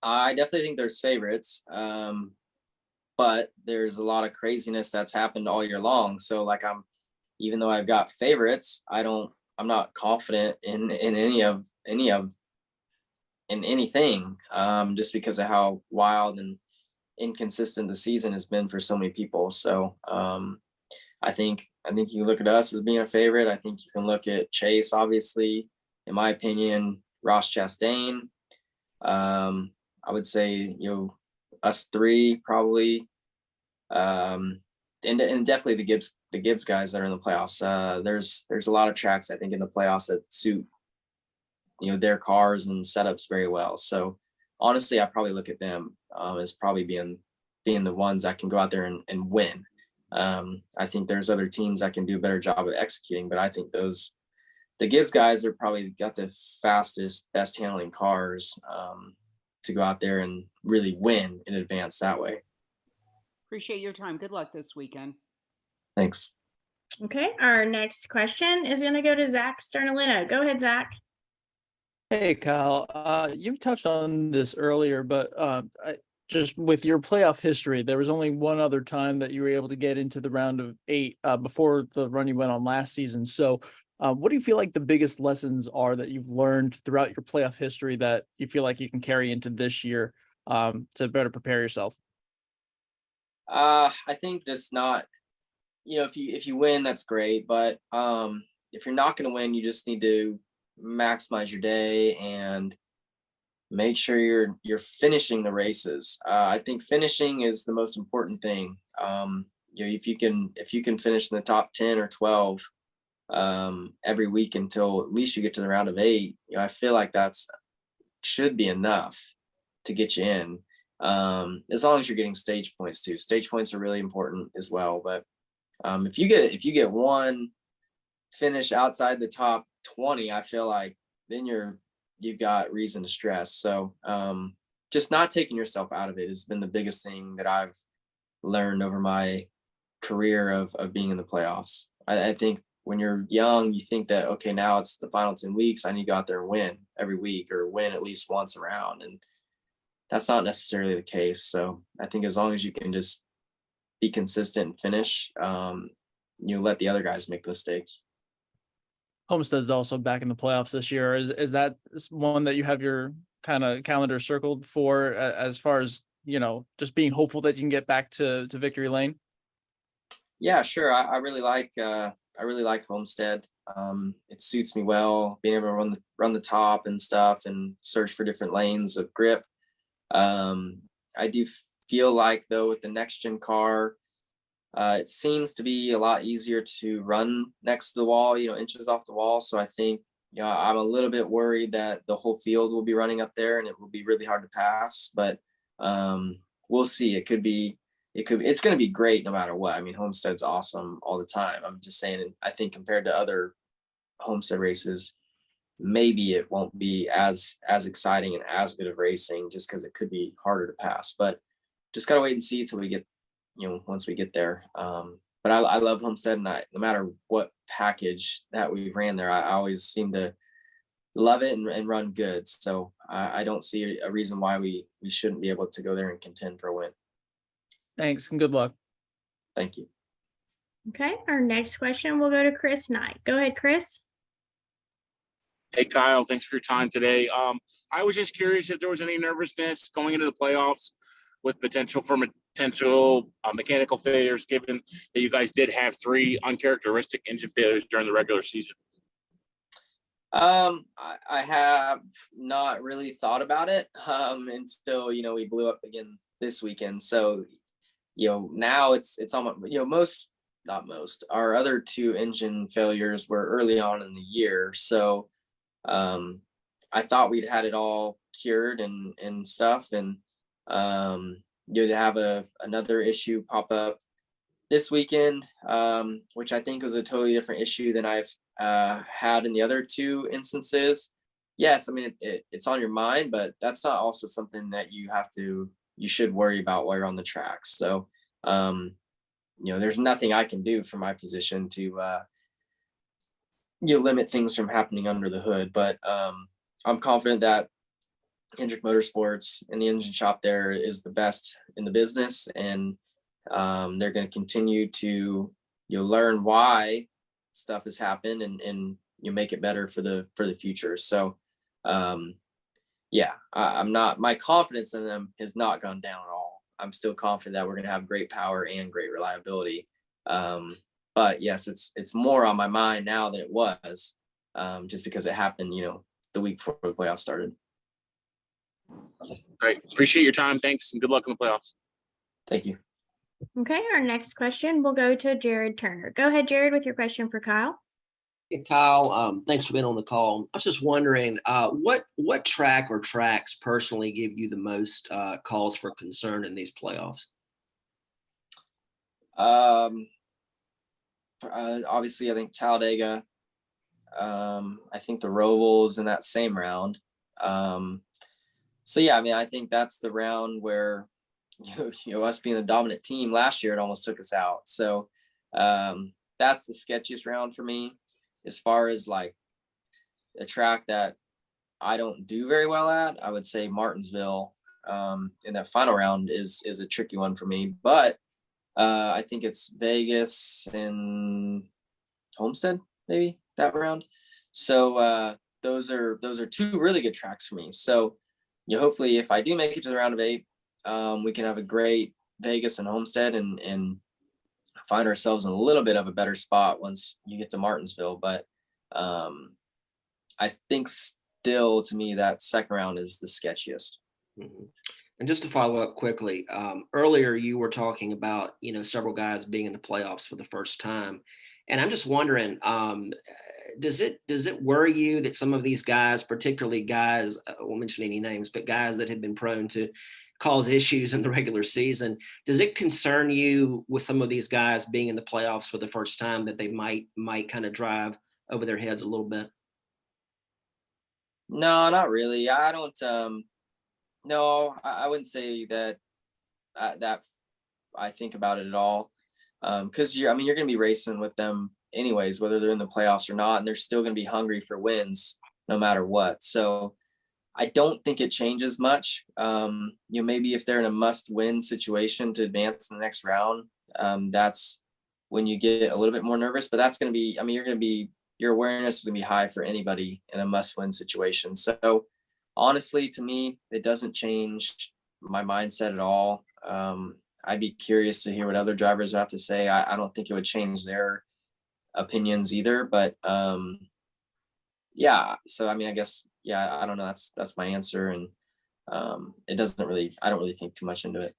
I definitely think there's favorites, but there's a lot of craziness that's happened all year long. So like even though I've got favorites, I'm not confident in in anything, just because of how wild and inconsistent the season has been for so many people. So I think you can look at us as being a favorite. I think you can look at Chase, obviously, in my opinion, Ross Chastain. Um, I would say, us three probably, and definitely the Gibbs guys that are in the playoffs. There's a lot of tracks I think in the playoffs that suit their cars and setups very well. So honestly, I probably look at them as probably being the ones that can go out there and win. I think there's other teams that can do a better job of executing, but I think the Gibbs guys are probably got the fastest, best handling cars to go out there and really win in advance that way. Appreciate your time. Good luck this weekend. Thanks. Okay, our next question is going to go to Zach Sternalino. Go ahead, Zach. Hey, Kyle. You touched on this earlier, but just with your playoff history, there was only one other time that you were able to get into the round of 8 before the run you went on last season. So what do you feel like the biggest lessons are that you've learned throughout your playoff history that you feel like you can carry into this year to better prepare yourself? I think just not, if you win, that's great. But if you're not going to win, you just need to maximize your day and make sure you're finishing the races. I think finishing is the most important thing. If you can finish in the top 10 or 12 every week until at least you get to the round of 8, I feel like that's should be enough to get you in. As long as you're getting stage points too. Stage points are really important as well. But if you get one finish outside the top 20, I feel like then you've got reason to stress. So just not taking yourself out of it has been the biggest thing that I've learned over my career of being in the playoffs. I think when you're young, you think that, okay, now it's the final 10 weeks. I need to go out there and win every week or win at least once around. And that's not necessarily the case. So I think as long as you can just be consistent and finish, you let the other guys make the mistakes. Homestead's also back in the playoffs this year. Is that one that you have your kind of calendar circled for as far as, just being hopeful that you can get back to victory lane? Yeah, sure. I really like Homestead. It suits me well, being able to run the top and stuff and search for different lanes of grip. I do feel like though with the next gen car, it seems to be a lot easier to run next to the wall, inches off the wall. So I think, I'm a little bit worried that the whole field will be running up there and it will be really hard to pass, but we'll see. It's going to be great no matter what. I mean, Homestead's awesome all the time. I'm just saying, I think compared to other Homestead races, maybe it won't be as exciting and as good of racing just because it could be harder to pass, but just got to wait and see till we get, once we get there. But I love Homestead, and no matter what package that we ran there, I always seem to love it and run good. So I don't see a reason why we shouldn't be able to go there and contend for a win. Thanks and good luck. Thank you. Okay, our next question will go to Chris Knight. Go ahead, Chris. Hey, Kyle, thanks for your time today. I was just curious if there was any nervousness going into the playoffs with potential mechanical failures, given that you guys did have 3 uncharacteristic engine failures during the regular season. I have not really thought about it until we blew up again this weekend. So now it's almost not most. Our other 2 engine failures were early on in the year, so I thought we'd had it all cured and stuff, and to have another issue pop up this weekend, which I think was a totally different issue than I've had in the other 2 instances. Yes, I mean it's on your mind, but that's not also something that you should worry about while you're on the track. So there's nothing I can do from my position to limit things from happening under the hood, but I'm confident that Hendrick Motorsports and the engine shop there is the best in the business, and they're going to continue to learn why stuff has happened and you make it better for the future. So yeah, I'm not, my confidence in them has not gone down at all. I'm still confident that we're going to have great power and great reliability. But yes, it's more on my mind now than it was, just because it happened, the week before the playoffs started. Great. Appreciate your time. Thanks, and good luck in the playoffs. Thank you. Okay, our next question will go to Jared Turner. Go ahead, Jared, with your question for Kyle. Hey, Kyle, thanks for being on the call. I was just wondering, what track or tracks personally give you the most cause for concern in these playoffs? Obviously, I think Talladega. I think the Roval's in that same round. So yeah, I mean, I think that's the round where us being the dominant team last year, it almost took us out. So that's the sketchiest round for me. As far as like a track that I don't do very well at, I would say Martinsville in that final round is a tricky one for me. But I think it's Vegas and Homestead, maybe that round. So those are two really good tracks for me. So hopefully if I do make it to the round of 8, we can have a great Vegas and Homestead and find ourselves in a little bit of a better spot once you get to Martinsville. But I think still, to me, that second round is the sketchiest. Mm-hmm. And just to follow up quickly, earlier you were talking about, several guys being in the playoffs for the first time. And I'm just wondering, does it worry you that some of these guys, particularly guys, I won't mention any names, but guys that have been prone to cause issues in the regular season, does it concern you with some of these guys being in the playoffs for the first time that they might kind of drive over their heads a little bit? No, not really. I don't. No, I wouldn't say that that I think about it at all. Because you're going to be racing with them anyways, whether they're in the playoffs or not, and they're still going to be hungry for wins no matter what. So I don't think it changes much. Maybe if they're in a must-win situation to advance in the next round, that's when you get a little bit more nervous. But that's going to be, your awareness is going to be high for anybody in a must-win situation. So honestly, to me, it doesn't change my mindset at all. I'd be curious to hear what other drivers have to say. I don't think it would change their opinions either. But yeah, so I guess, yeah, I don't know. That's my answer, and I don't really think too much into it.